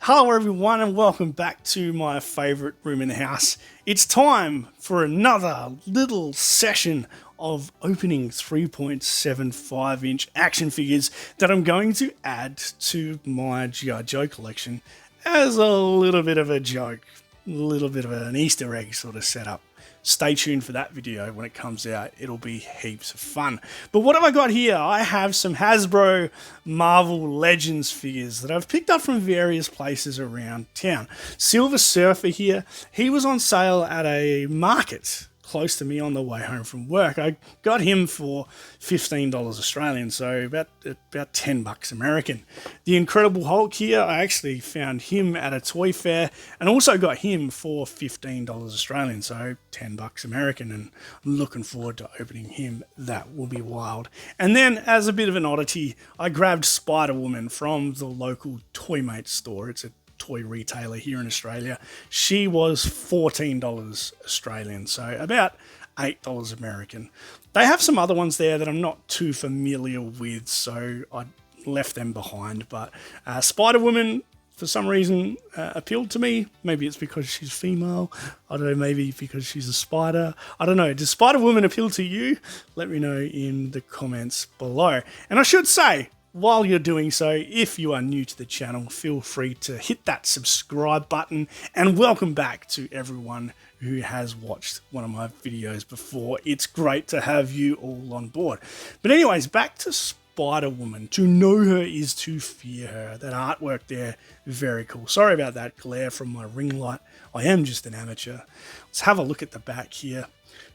Hello everyone and welcome back to my favourite room in the house. It's time for another little session of opening 3.75 inch action figures that I'm going to add to my G.I. Joe collection as a little bit of a joke, a little bit of an Easter egg sort of setup. Stay tuned for that video when it comes out. It'll be heaps of fun. But what have I got here? I have some Hasbro Marvel Legends figures that I've picked up from various places around town. Silver Surfer here. He was on sale at a market close to me on the way home from work. I got him for $15 Australian, so about 10 bucks American. The Incredible Hulk here, I actually found him at a toy fair and also got him for $15 Australian, so 10 bucks American, and I'm looking forward to opening him. That will be wild. And then, as a bit of an oddity, I grabbed Spider-Woman from the local Toymate store. It's a toy retailer here in Australia. She was $14 Australian, so about $8 American. They have some other ones there that I'm not too familiar with, so I left them behind. But Spider-Woman, for some reason, appealed to me. Maybe it's because she's female. I don't know, maybe because she's a spider. I don't know. Does Spider-Woman appeal to you? Let me know in the comments below. And I should say, while you're doing so, if you are new to the channel, feel free to hit that subscribe button, and welcome back to everyone who has watched one of my videos before. It's great to have you all on board. But anyways, back to Spider-Woman. To know her is to fear her. That artwork there, very cool. Sorry about that glare from my ring light. I am just an amateur. Let's have a look at the back here.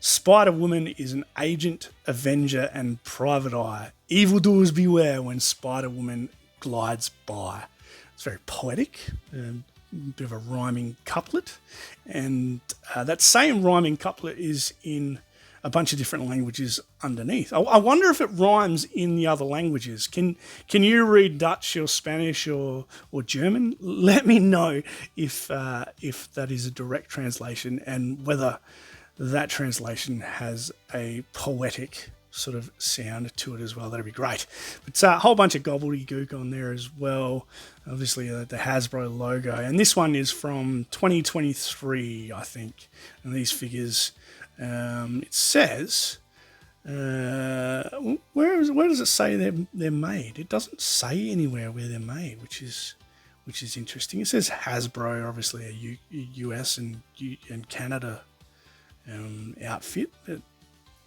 Spider-Woman is an agent, avenger, and private eye. Evildoers beware when Spider-Woman glides by. It's very poetic, a bit of a rhyming couplet. And that same rhyming couplet is in a bunch of different languages underneath. I wonder if it rhymes in the other languages. Can you read Dutch or Spanish or German? Let me know if that is a direct translation and whether that translation has a poetic sort of sound to it as well. That'd be great. But a whole bunch of gobbledygook on there as well. Obviously the Hasbro logo. And this one is from 2023, I think. And these figures, it says, where does it say they're made? It doesn't say anywhere where they're made, which is interesting. It says Hasbro, obviously a US and Canada outfit, but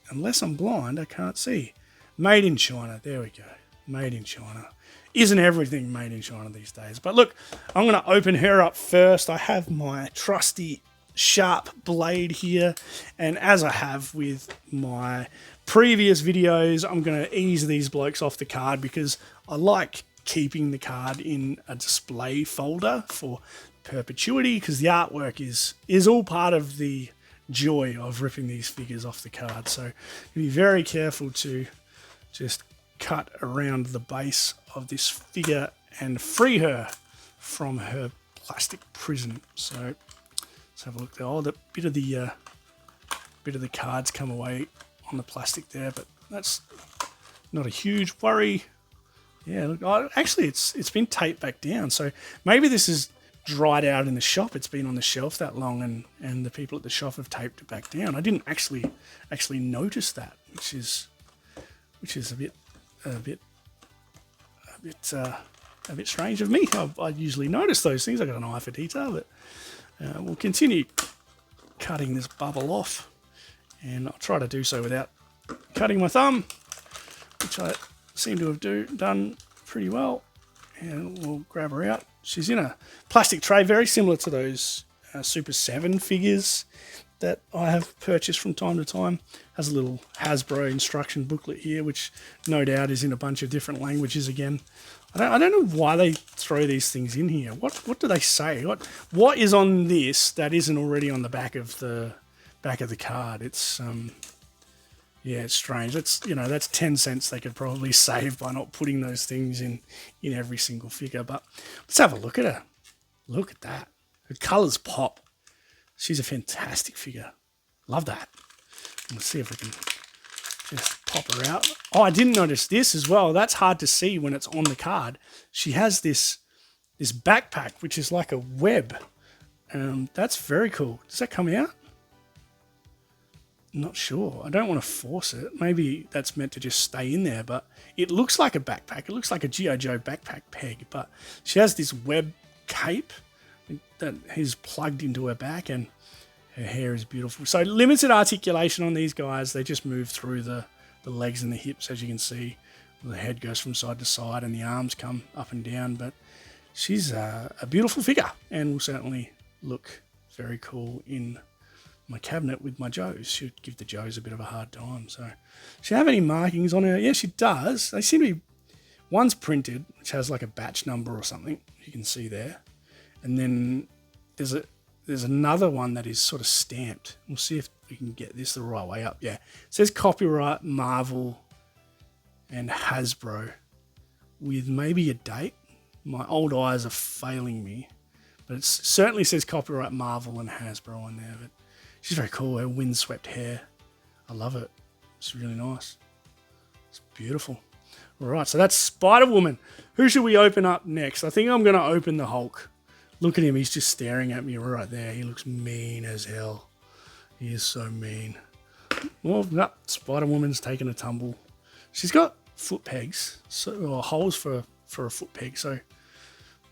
unless I'm blind, I can't see. Made in China. There we go. Made in China. Isn't everything made in China these days? But look, I'm going to open her up first. I have my trusty sharp blade here, and as I have with my previous videos, I'm going to ease these blokes off the card because I like keeping the card in a display folder for perpetuity, because the artwork is all part of the joy of ripping these figures off the card. So be very careful to just cut around the base of this figure and free her from her plastic prison. So let's have a look there. Oh, the bit of the cards come away on the plastic there, but that's not a huge worry. Yeah, look, actually it's been taped back down, so maybe this is dried out in the shop. It's been on the shelf that long, and the people at the shop have taped it back down. I didn't actually notice that, which is a bit strange of me. I usually notice those things. I got an eye for detail, but we'll continue cutting this bubble off, and I'll try to do so without cutting my thumb, which I seem to have done pretty well. And we'll grab her out. She's in a plastic tray, very similar to those Super 7 figures that I have purchased from time to time. Has a little Hasbro instruction booklet here, which no doubt is in a bunch of different languages again. I don't know why they throw these things in here. What do they say? What is on this that isn't already on the back of the card? It's yeah, it's strange. That's 10 cents they could probably save by not putting those things in every single figure. But let's have a look at her. Look at that. Her colours pop. She's a fantastic figure. Love that. Let's see if we can just pop her out. Oh, I didn't notice this as well. That's hard to see when it's on the card. She has this this backpack, which is like a web. That's very cool. Does that come out? Not sure. I don't want to force it. Maybe that's meant to just stay in there, but it looks like a backpack. It looks like a G.I. Joe backpack peg, but she has this web cape that is plugged into her back, and her hair is beautiful. So limited articulation on these guys. They just move through the legs and the hips, as you can see. The head goes from side to side and the arms come up and down, but she's a beautiful figure and will certainly look very cool in my cabinet with my Joes. She'd give the Joes a bit of a hard time. So, does she have any markings on her? Yeah, she does. They seem to be, one's printed, which has like a batch number or something, you can see there. And then there's another one that is sort of stamped. We'll see if we can get this the right way up. Yeah, it says copyright Marvel and Hasbro with maybe a date. My old eyes are failing me, but it certainly says copyright Marvel and Hasbro on there. But she's very cool. Her windswept hair, I love it. It's really nice. It's beautiful. All right, so that's Spider-Woman. Who should we open up next? I think I'm going to open the Hulk. Look at him. He's just staring at me right there. He looks mean as hell. He is so mean. Well, no, Spider-Woman's taken a tumble. She's got foot pegs, or holes for a foot peg, so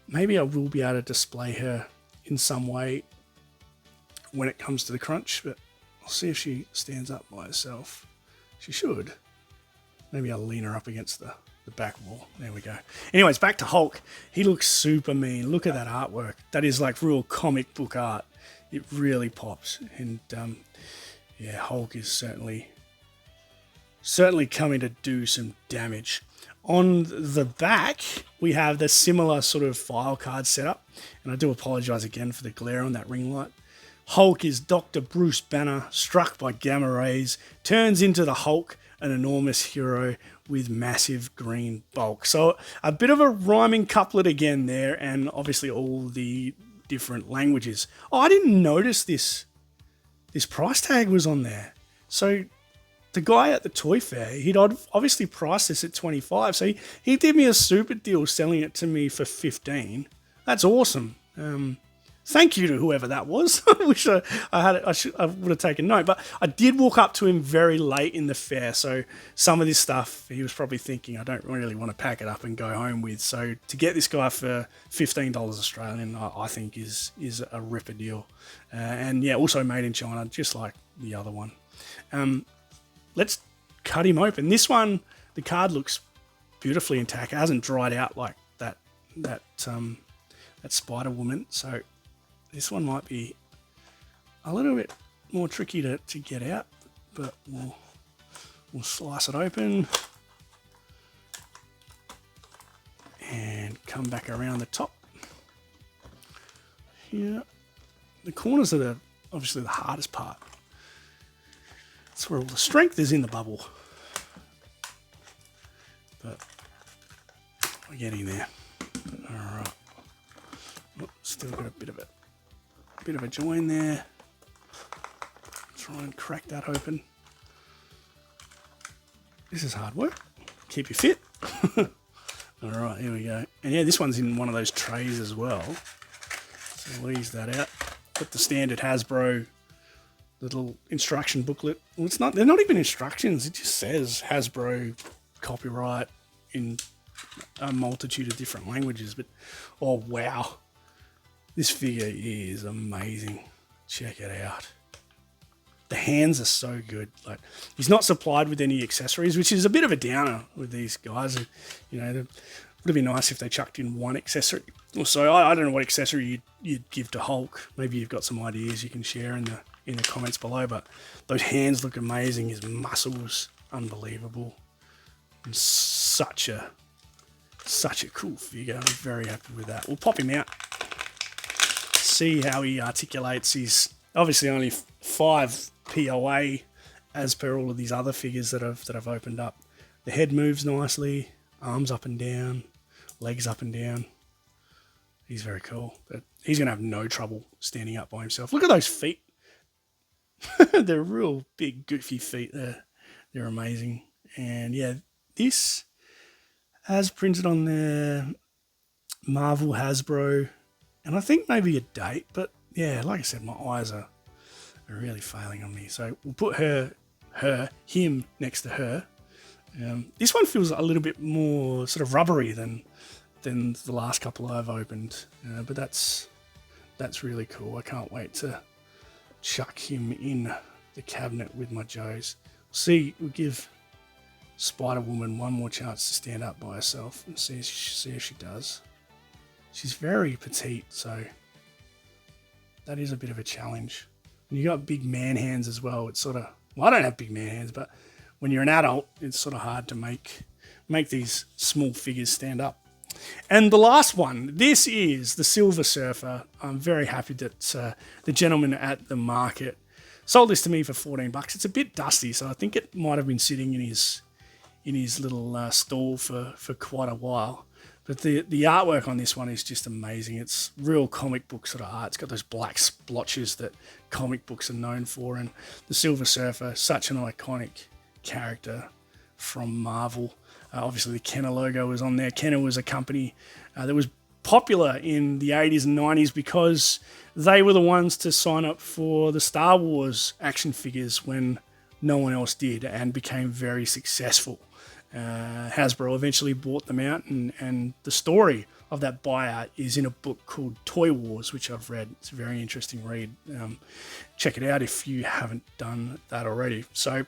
maybe I will be able to display her in some way when it comes to the crunch, but I'll see if she stands up by herself. She should. Maybe I'll lean her up against the back wall. There we go. Anyways, back to Hulk. He looks super mean. Look at that artwork. That is like real comic book art. It really pops. And yeah, Hulk is certainly coming to do some damage. On the back, we have the similar sort of file card setup. And I do apologize again for the glare on that ring light. Hulk is Dr. Bruce Banner, struck by gamma rays, turns into the Hulk, an enormous hero with massive green bulk. So a bit of a rhyming couplet again there, and obviously all the different languages. Oh, I didn't notice this price tag was on there. So the guy at the toy fair, he'd obviously priced this at 25. So he did me a super deal selling it to me for 15. That's awesome. Thank you to whoever that was. I wish I would have taken note, but I did walk up to him very late in the fair. So some of this stuff, he was probably thinking, I don't really want to pack it up and go home with. So to get this guy for $15 Australian, I think is a ripper deal. And yeah, also made in China, just like the other one. Let's cut him open. This one, the card looks beautifully intact. It hasn't dried out like that Spider-Woman. So this one might be a little bit more tricky to get out, but we'll slice it open and come back around the top. Here, the corners are obviously the hardest part. That's where all the strength is in the bubble, but we're getting there. All right, still got a bit of a join there. Try and crack that open. This is hard work. Keep you fit. All right, here we go. And yeah, this one's in one of those trays as well. So we'll ease that out. Put the standard Hasbro little instruction booklet. Well, they're not even instructions. It just says Hasbro copyright in a multitude of different languages. But oh wow, this figure is amazing. Check it out. The hands are so good. Like, he's not supplied with any accessories, which is a bit of a downer with these guys. You know, it would have been nice if they chucked in one accessory. Also, I don't know what accessory you'd give to Hulk. Maybe you've got some ideas you can share in the comments below. But those hands look amazing. His muscles, unbelievable. And such a cool figure. I'm very happy with that. We'll pop him out. See how he articulates. He's obviously only 5 POA as per all of these other figures that I've opened up. The head moves nicely, arms up and down, legs up and down. He's very cool. But he's going to have no trouble standing up by himself. Look at those feet. They're real big, goofy feet. They're amazing. And yeah, this has printed on there Marvel, Hasbro, and I think maybe a date. But yeah, like I said, my eyes are really failing on me. So we'll put him next to her. This one feels a little bit more sort of rubbery than the last couple I've opened, but that's really cool. I can't wait to chuck him in the cabinet with my Joes. See, we'll give Spider-Woman one more chance to stand up by herself and see if she does. She's very petite, so that is a bit of a challenge. And you got big man hands as well. It's sort of, well, I don't have big man hands, but when you're an adult, it's sort of hard to make these small figures stand up. And the last one, this is the Silver Surfer. I'm very happy that the gentleman at the market sold this to me for $14. It's a bit dusty, so I think it might have been sitting in his little stall for quite a while. But the artwork on this one is just amazing. It's real comic book sort of art. It's got those black splotches that comic books are known for. And the Silver Surfer, such an iconic character from Marvel. Obviously, the Kenner logo was on there. Kenner was a company that was popular in the 80s and 90s because they were the ones to sign up for the Star Wars action figures when no one else did, and became very successful. Hasbro eventually bought them out, and the story of that buyout is in a book called Toy Wars, which I've read. It's a very interesting read. Check it out if you haven't done that already. So,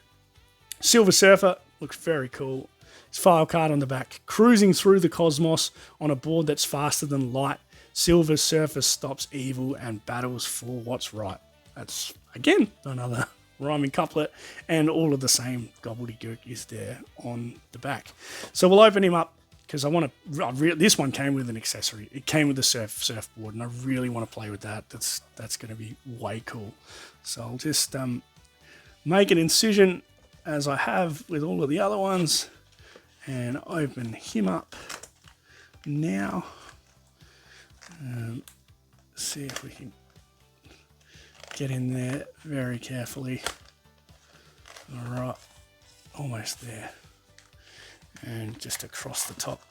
Silver Surfer looks very cool. His file card on the back. Cruising through the cosmos on a board that's faster than light, Silver Surfer stops evil and battles for what's right. That's, again, another rhyming couplet, and all of the same gobbledygook is there on the back. So we'll open him up because I want to. This one came with an accessory. It came with a surfboard, and I really want to play with that. That's going to be way cool. So I'll just make an incision as I have with all of the other ones, and open him up now. See if we can get in there very carefully. All right, almost there. And just across the top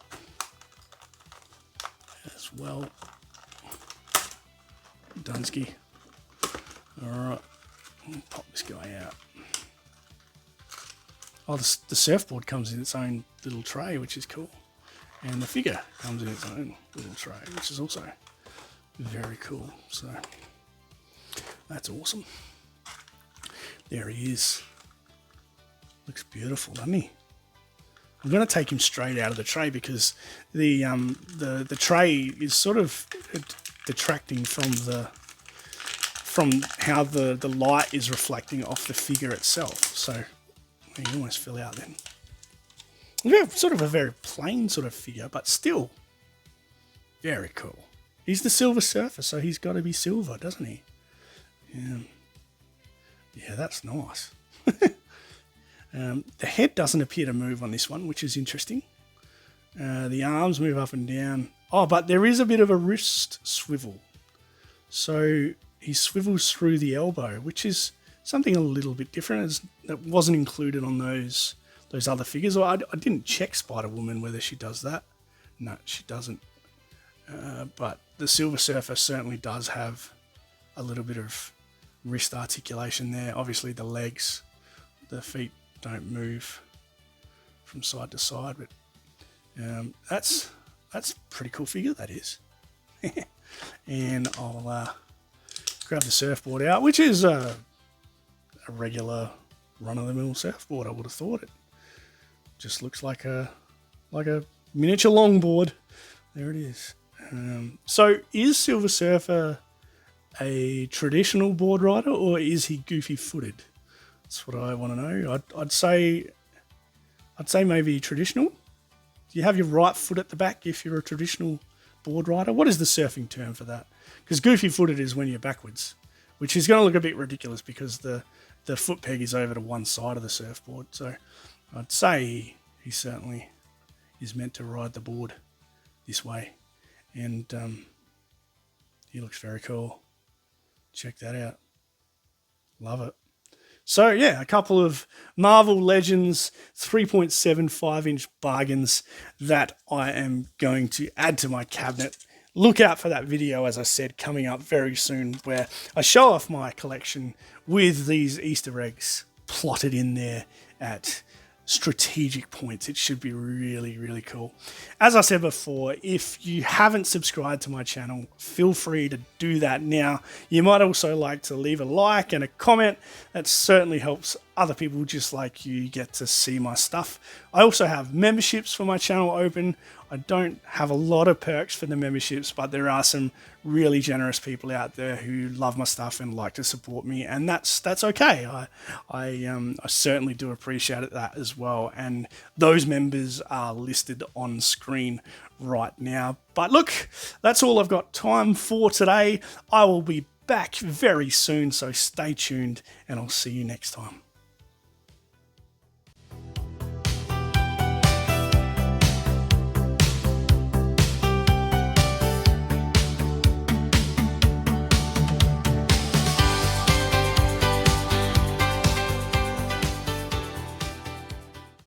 as well. Dunsky. All right, pop this guy out. Oh, the surfboard comes in its own little tray, which is cool. And the figure comes in its own little tray, which is also very cool. So that's awesome. There he is. Looks beautiful, doesn't he? I'm going to take him straight out of the tray because the tray is sort of detracting from how the light is reflecting off the figure itself. So you almost fill out then. We have sort of a very plain sort of figure, but still very cool. He's the Silver Surfer, so he's got to be silver, doesn't he? Yeah, that's nice. The head doesn't appear to move on this one, which is interesting. The arms move up and down. Oh, but there is a bit of a wrist swivel. So he swivels through the elbow, which is something a little bit different. That wasn't included on those other figures. I didn't check Spider-Woman whether she does that. No, she doesn't. But the Silver Surfer certainly does have a little bit of wrist articulation there. Obviously the legs, the feet don't move from side to side, but that's a pretty cool figure, that is. And I'll grab the surfboard out, which is a regular run-of-the-mill surfboard. I would have thought it just looks like a miniature longboard. There it is. So is Silver Surfer a traditional board rider, or is he goofy-footed? That's what I want to know. I'd say maybe traditional. Do you have your right foot at the back if you're a traditional board rider? What is the surfing term for that? Because goofy-footed is when you're backwards, which is going to look a bit ridiculous because the foot peg is over to one side of the surfboard. So I'd say he certainly is meant to ride the board this way. And he looks very cool. Check that out. Love it. So yeah, a couple of Marvel Legends 3.75-inch bargains that I am going to add to my cabinet. Look out for that video, as I said, coming up very soon, where I show off my collection with these Easter eggs plotted in there at strategic points. It should be really, really cool. As I said before, if you haven't subscribed to my channel, feel free to do that now. You might also like to leave a like and a comment. That certainly helps other people just like you get to see my stuff. I also have memberships for my channel open. I don't have a lot of perks for the memberships, but there are some really generous people out there who love my stuff and like to support me, and that's okay. I certainly do appreciate that as well, and those members are listed on screen right now. But look, that's all I've got time for today. I will be back very soon, so stay tuned, and I'll see you next time.